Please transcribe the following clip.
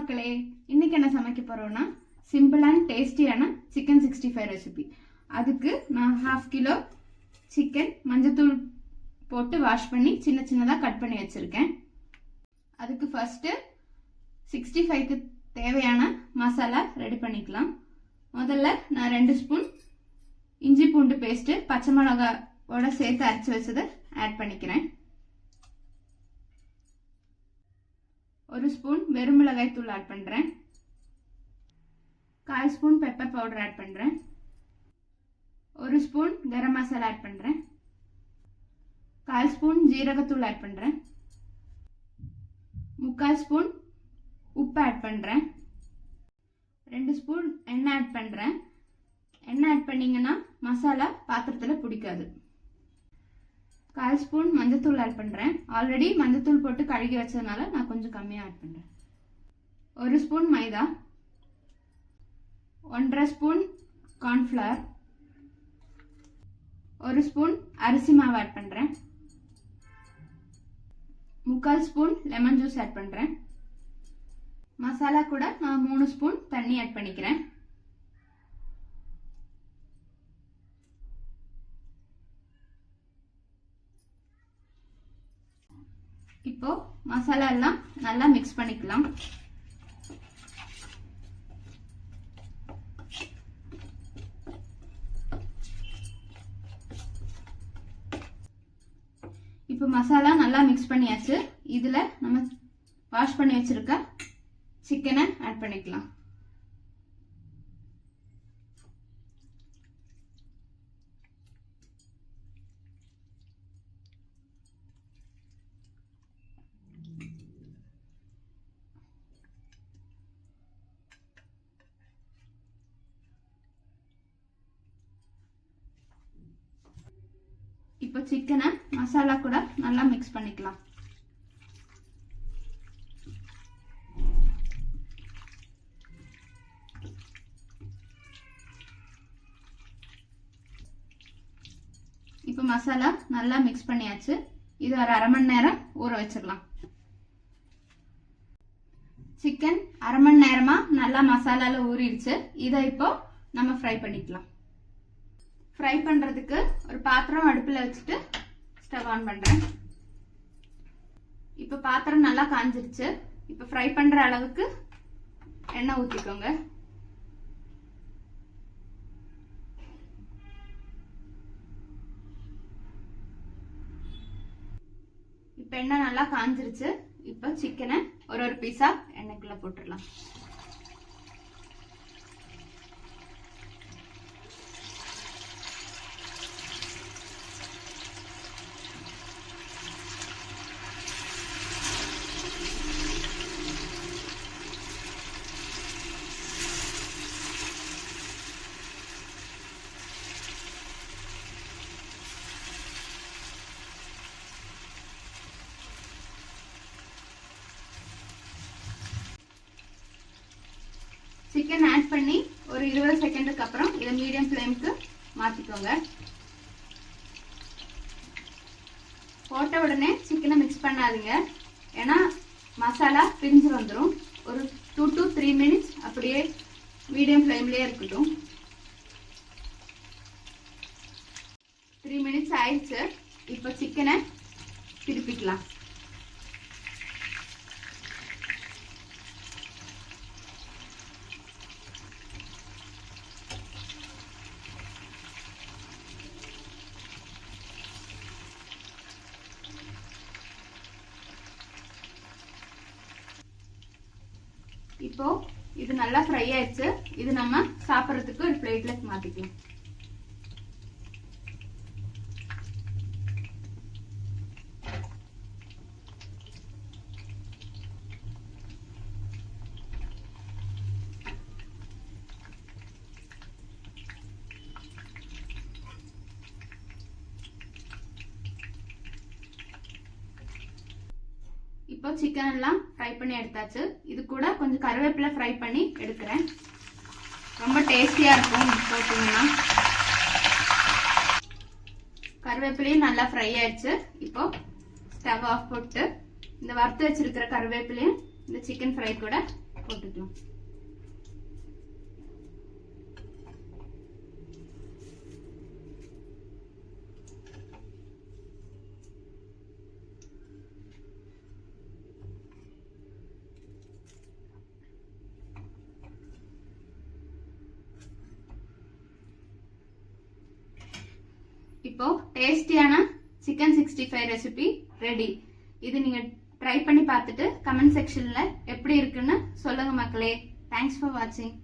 மக்களே, இன்னைக்கு என்ன சமைக்க போறோம்னா சிம்பிள் அண்ட் டேஸ்டியான சிக்கன் 65 ரெசிபி. அதுக்கு நான் 1/2 கிலோ சிக்கன் மஞ்சத்தூள் போட்டு வாஷ் பண்ணி சின்ன சின்னதாக கட் பண்ணி வச்சிருக்கேன். அதுக்கு ஃபர்ஸ்ட் 65க்கு தேவையான மசாலா ரெடி பண்ணிக்கலாம். முதல்ல நான் 2 ஸ்பூன் இஞ்சி பூண்டு பேஸ்ட் பச்சை மிளகாவோட சேர்த்து அரைச்சி வச்சதை ஆட் பண்ணிக்கிறேன். 1 ஸ்பூன் வெறும் மிளகாய் தூள் ஆட் பண்றேன். 1/4 ஸ்பூன் பெப்பர் பவுடர் ஆட் பண்றேன். 1 ஸ்பூன் கரம் மசாலா ஆட் பண்றேன். 1/4 ஸ்பூன் ஜீரகத்தூள் ஆட் பண்றேன். 3/4 ஸ்பூன் உப்பு ஆட் பண்றேன். 2 ஸ்பூன் எண்ணெய் ஆட் பண்றேன். எண்ணெய் ஆட் பண்ணீங்கன்னா மசாலா பாத்திரத்துல பிடிக்காது. 1/4 ஸ்பூன் மஞ்சத்தூள் ஆட் பண்றேன். ஆல்ரெடி மஞ்சத்தூள் போட்டு கழுகி வச்சதுனால நான் கொஞ்சம் கம்மியா ஆட் பண்றேன். 1 ஸ்பூன் மைதா, 1/2 ஸ்பூன் கார்ன்ஃப்ளவர், 1 ஸ்பூன் அரிசி மாவு ஆட் பண்றேன். 3/4 ஸ்பூன் லெமன் ஜூஸ் ஆட் பண்றேன். மசாலா கூட நான் 3 ஸ்பூன் தண்ணி ஆட் பண்ணிக்கிறேன். இப்போ மசாலா எல்லாம் நல்லா மிக்ஸ் பண்ணிக்கலாம். இப்போ மசாலா நல்லா மிக்ஸ் பண்ணியாச்சு. இதுல நம்ம வாஷ் பண்ணி வச்சிருக்க சிக்கனை ஆட் பண்ணிக்கலாம். இப்போ சிக்கனை மசாலா கூட நல்லா மிக்ஸ் பண்ணிக்கலாம். இப்போ மசாலா நல்லா மிக்ஸ் பண்ணியாச்சு. இது ஒரு 1/2 மணி நேரம் ஊற வச்சிடலாம். சிக்கன் 1/2 மணி நேரமா நல்லா மசாலால ஊறிடுச்சு. இதை இப்போ நம்ம ஃப்ரை பண்ணிக்கலாம். ஃப்ரை பண்றதுக்கு ஒரு பாத்திரம் அடுப்புல வச்சுட்டு ஸ்டவ் ஆன் பண்றேன். இப்ப பாத்திரம் நல்லா காஞ்சிருச்சு. இப்ப ஃப்ரை பண்ற அளவுக்கு எண்ணெய் ஊத்திக்கோங்க. இப்ப எண்ணெய் நல்லா காஞ்சிருச்சு. இப்ப சிக்கனை ஒரு பீஸா எண்ணெய்க்குள்ள போட்டுடலாம். சிக்கன் ஆட் பண்ணி ஒரு 20 செகண்டுக்கு அப்புறம் இதை மீடியம் ஃப்ளேமுக்கு மாத்திக்கோங்க. போட்ட உடனே சிக்கனை மிக்ஸ் பண்ணாதீங்க, ஏன்னா மசாலா பிரிஞ்சு வந்துடும். ஒரு 2 to 3 மினிட்ஸ் அப்படியே மீடியம் ஃப்ளேம்லயே இருக்கட்டும். 3 மினிட்ஸ் ஆயிடுச்சு. இப்போ சிக்கனை திருப்பிக்கலாம். இப்போ இது நல்லா ஃப்ரை ஆயிடுச்சு. இது நம்ம சாப்பிட்றதுக்கு ஒரு பிளேட்ல மாத்திக்கலாம். இப்போ சிக்கன் எல்லாம் ஃப்ரை பண்ணி எடுத்தாச்சு. இது கூட கொஞ்சம் கருவேப்பிலை ஃப்ரை பண்ணி எடுக்கிறேன். ரொம்ப டேஸ்டியா இருக்கும் போட்டீங்கன்னா. கருவேப்பிலையும் நல்லா ஃப்ரை ஆயிடுச்சு. இப்போ ஸ்டவ் ஆஃப் போட்டு இந்த வறுத்து வச்சிருக்கிற கருவேப்பிலையும் இந்த சிக்கன் ஃப்ரை கூட போட்டுக்கலாம். இப்போ டேஸ்டியான சிக்கன் 65 ரெசிபி ரெடி. இது நீங்க ட்ரை பண்ணி பார்த்துட்டு கமெண்ட் செக்ஷன்ல எப்படி இருக்குன்னு சொல்லுங்க மக்களே. தேங்க்ஸ் ஃபார் வாட்சிங்.